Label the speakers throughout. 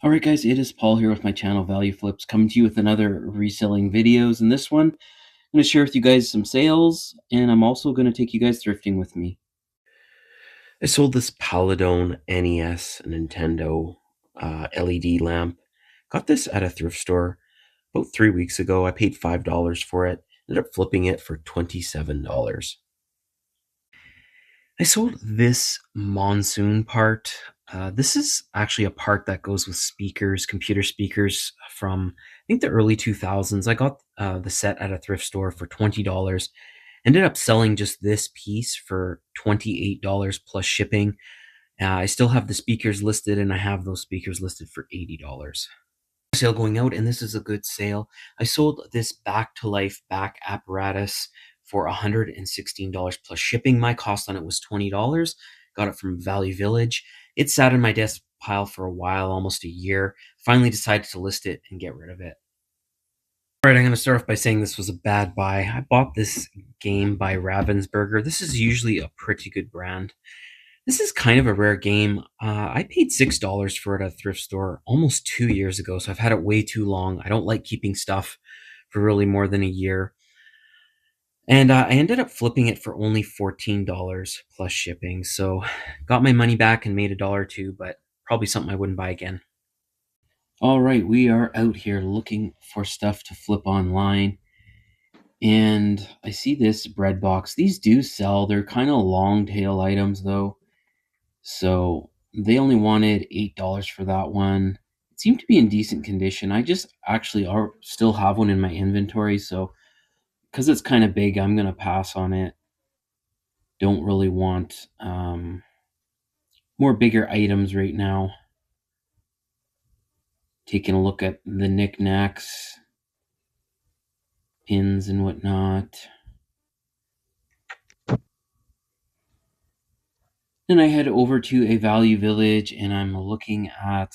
Speaker 1: Alright guys, it is Paul here with my channel Value Flips, coming to you with another reselling videos. In this one, I'm going to share with you guys some sales, and I'm also going to take you guys thrifting with me. I sold this Paladone NES Nintendo LED lamp. Got this at a thrift store about 3 weeks ago. I paid $5 for it. Ended up flipping it for $27. I sold this monsoon part. This is actually a part that goes with speakers, computer speakers from, I think, the early 2000s. I got the set at a thrift store for $20. Ended up selling just this piece for $28 plus shipping. I still have the speakers listed, and I have those speakers listed for $80. Sale going out, and this is a good sale. I sold this back to life back apparatus for $116 plus shipping. My cost on it was $20. Got it from Value Village. It sat in my desk pile for a while, almost a year. Finally decided to list it and get rid of it. All right, I'm going to start off by saying this was a bad buy. I bought this game by Ravensburger. This is usually a pretty good brand. This is kind of a rare game. I paid $6 for it at a thrift store almost 2 years ago, so I've had it way too long. I don't like keeping stuff for really more than a year. And I ended up flipping it for only $14 plus shipping. So got my money back and made a dollar or two, but probably something I wouldn't buy again. All right, we are out here looking for stuff to flip online. And I see this bread box. These do sell. They're kind of long tail items though. So they only wanted $8 for that one. It seemed to be in decent condition. I just actually still have one in my inventory, so because it's kind of big, I'm going to pass on it. Don't really want more bigger items right now. Taking a look at the knickknacks, pins and whatnot. Then I head over to a Value Village, and I'm looking at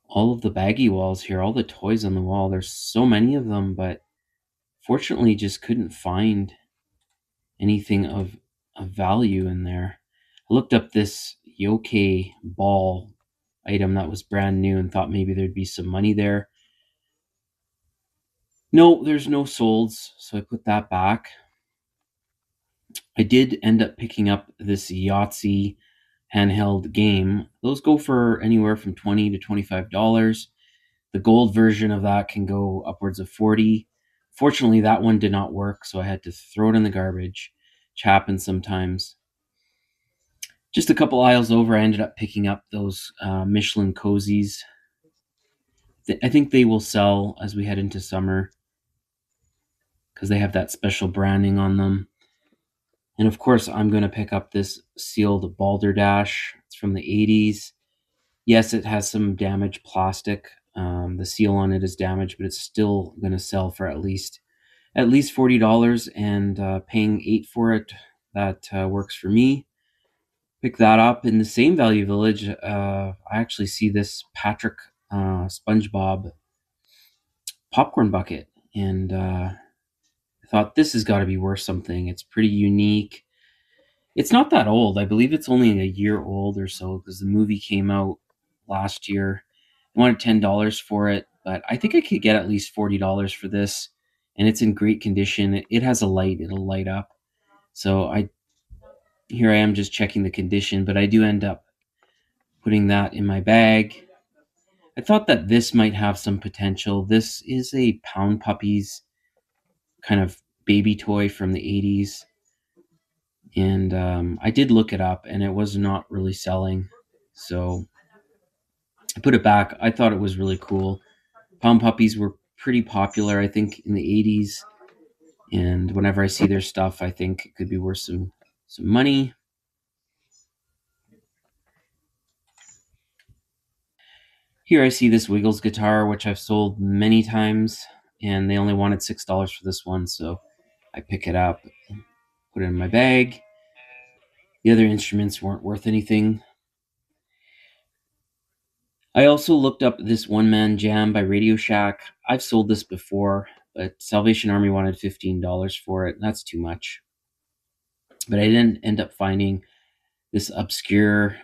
Speaker 1: all of the baggy walls here, all the toys on the wall. There's so many of them, but fortunately just couldn't find anything of value in there. I looked up this yoke ball item that was brand new and thought maybe there'd be some money there. No, there's no solds, so I put that back. I did end up picking up this Yahtzee handheld game. Those go for anywhere from $20 to $25. The gold version of that can go upwards of $40. Fortunately, that one did not work, so I had to throw it in the garbage, which happens sometimes. Just a couple aisles over, I ended up picking up those Michelin cozies. I think they will sell as we head into summer because they have that special branding on them. And of course, I'm going to pick up this sealed balderdash. It's from the 80s. Yes, it has some damaged plastic. The seal on it is damaged, but it's still going to sell for at least $40, and paying $8 for it, that works for me. Pick that up in the same Value Village. I actually see this Patrick SpongeBob popcorn bucket, and I thought this has got to be worth something. It's pretty unique. It's not that old. I believe it's only a year old or so because the movie came out last year. I wanted $10 for it, but I think I could get at least $40 for this, and it's in great condition. It has a light; it'll light up. So here I am just checking the condition, but I do end up putting that in my bag. I thought that this might have some potential. This is a Pound Puppies kind of baby toy from the 80s. And I did look it up, and it was not really selling. So I put it back. I thought it was really cool. Pound Puppies were pretty popular, I think, in the 80s. And whenever I see their stuff, I think it could be worth some money. Here I see this Wiggles guitar, which I've sold many times, and they only wanted $6 for this one, so I pick it up, put it in my bag. The other instruments weren't worth anything. I also looked up this One Man Jam by Radio Shack. I've sold this before, but Salvation Army wanted $15 for it. That's too much. But I didn't end up finding this obscure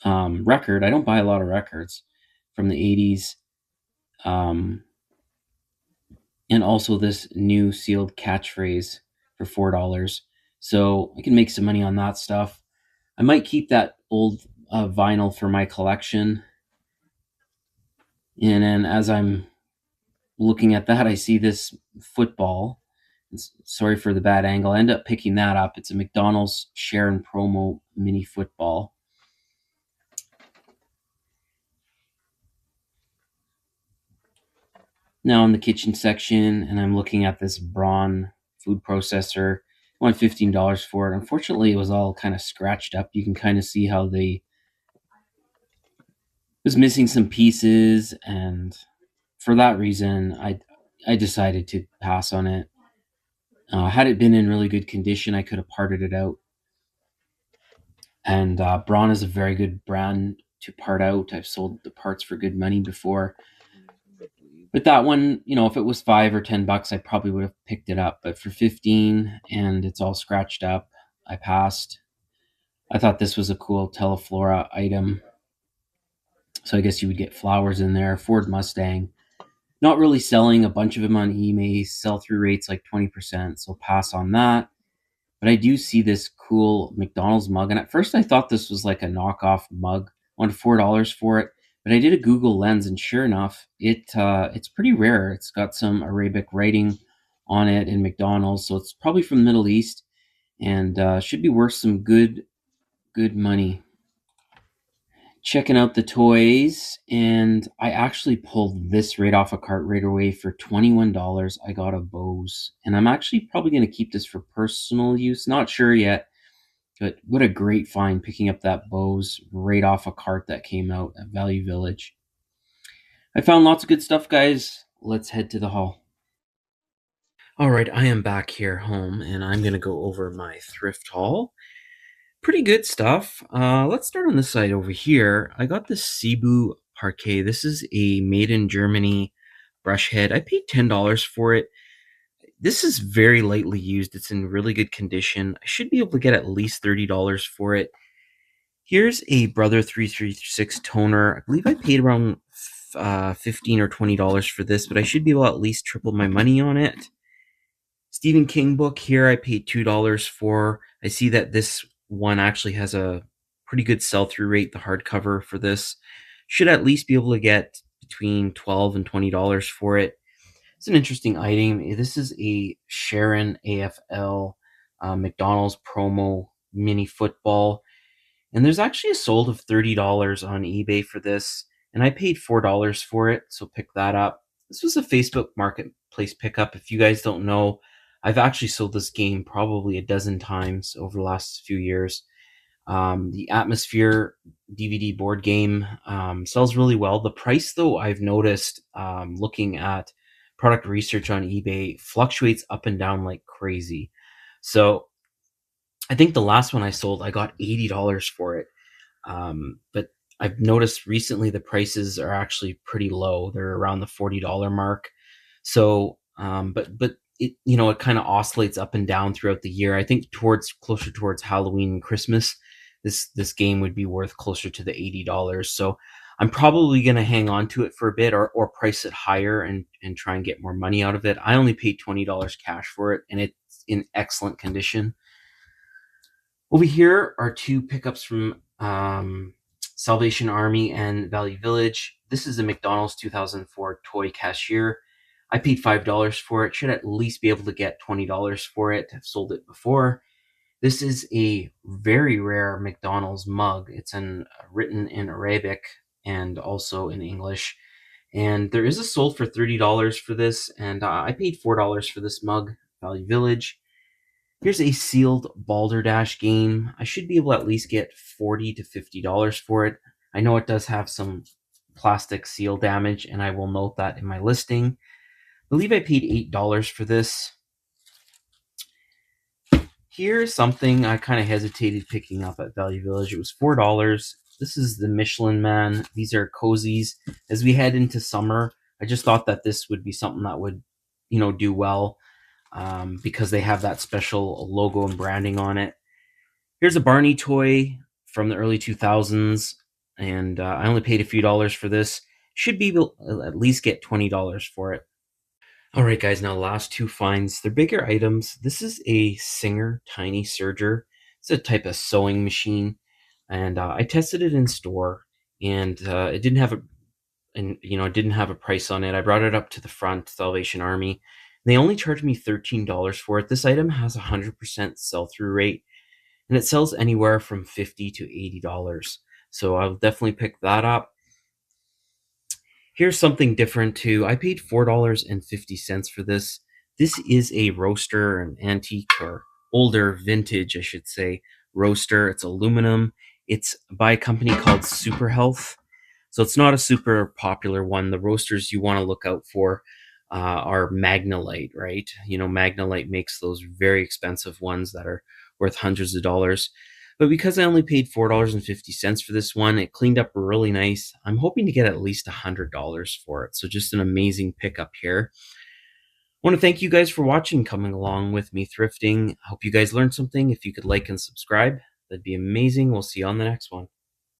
Speaker 1: record. I don't buy a lot of records from the 80s. Um, and also this new sealed catchphrase for $4. So I can make some money on that stuff. I might keep that old vinyl for my collection. And then as I'm looking at that, I see this football. Sorry for the bad angle. I end up picking that up. It's a McDonald's share and promo mini football. Now in the kitchen section, and I'm looking at this Braun food processor. I want $15 for it. Unfortunately, it was all kind of scratched up. You can kind of see how they was missing some pieces, and for that reason, I decided to pass on it. Had it been in really good condition, I could have parted it out. And Braun is a very good brand to part out. I've sold the parts for good money before. But that one, if it was $5 or $10, I probably would have picked it up. But for 15 and it's all scratched up, I passed. I thought this was a cool Teleflora item. So I guess you would get flowers in there. Ford Mustang. Not really selling a bunch of them on eBay. Sell-through rates like 20%. So pass on that. But I do see this cool McDonald's mug. And at first I thought this was like a knockoff mug. I wanted $4 for it. But I did a Google lens, and sure enough, it's pretty rare. It's got some Arabic writing on it in McDonald's, so it's probably from the Middle East, and should be worth some good money. Checking out the toys, and I actually pulled this right off a cart right away for $21. I got a Bose, and I'm actually probably going to keep this for personal use. Not sure yet, but what a great find picking up that Bose right off a cart that came out at Value Village. I found lots of good stuff, guys. Let's head to the haul. All right, I am back here home, and I'm going to go over my thrift haul. Pretty good stuff. Let's start on this side over here. I got this Cebu Parquet. This is a made in Germany brush head. I paid $10 for it. This is very lightly used. It's in really good condition. I should be able to get at least $30 for it. Here's a Brother 336 toner. I believe I paid around $15 or $20 for this, but I should be able to at least triple my money on it. Stephen King book here I paid $2 for. I see that this one actually has a pretty good sell-through rate, the hardcover for this. Should at least be able to get between $12 and $20 for it. It's an interesting item. This is a Sharon AFL McDonald's promo mini football. And there's actually a sold of $30 on eBay for this, and I paid $4 for it, so pick that up. This was a Facebook Marketplace pickup. If you guys don't know, I've actually sold this game probably a dozen times over the last few years. The Atmosphere DVD board game sells really well. The price, though, I've noticed looking at product research on eBay, fluctuates up and down like crazy. So I think the last one I sold, I got $80 for it. But I've noticed recently the prices are actually pretty low. They're around the $40 mark. So, but it kind of oscillates up and down throughout the year. I think closer towards Halloween and Christmas, this game would be worth closer to the $80. So I'm probably going to hang on to it for a bit, or price it higher and try and get more money out of it. I only paid $20 cash for it, and it's in excellent condition. Over here are two pickups from Salvation Army and Value Village. This is a McDonald's 2004 toy cashier. I paid $5 for it. Should at least be able to get $20 for it. I've sold it before. This is a very rare McDonald's mug. It's written in Arabic and also in English. And there is a sold for $30 for this, and I paid $4 for this mug, Value Village. Here's a sealed Balderdash game. I should be able to at least get $40 to $50 for it. I know it does have some plastic seal damage, and I will note that in my listing. I believe I paid $8 for this. Here's something I kind of hesitated picking up at Value Village. It was $4. This is the Michelin Man. These are cozies. As we head into summer, I just thought that this would be something that would, do well. Because they have that special logo and branding on it. Here's a Barney toy from the early 2000s. and I only paid a few dollars for this. Should be able to at least get $20 for it. All right, guys, now last two finds. They're bigger items. This is a Singer Tiny Serger. It's a type of sewing machine, and I tested it in store, and it didn't have a it didn't have a price on it. I brought it up to the front, Salvation Army. They only charged me $13 for it. This item has a 100% sell-through rate, and it sells anywhere from $50 to $80. So I'll definitely pick that up. Here's something different too. I paid $4.50 for this. This is a roaster, an antique or older vintage, I should say, roaster. It's aluminum. It's by a company called Super Health. So it's not a super popular one. The roasters you want to look out for are Magnalite, right? Magnalite makes those very expensive ones that are worth hundreds of dollars. But because I only paid $4.50 for this one, it cleaned up really nice. I'm hoping to get at least $100 for it. So just an amazing pickup here. I want to thank you guys for watching, coming along with me thrifting. I hope you guys learned something. If you could like and subscribe, that'd be amazing. We'll see you on the next one.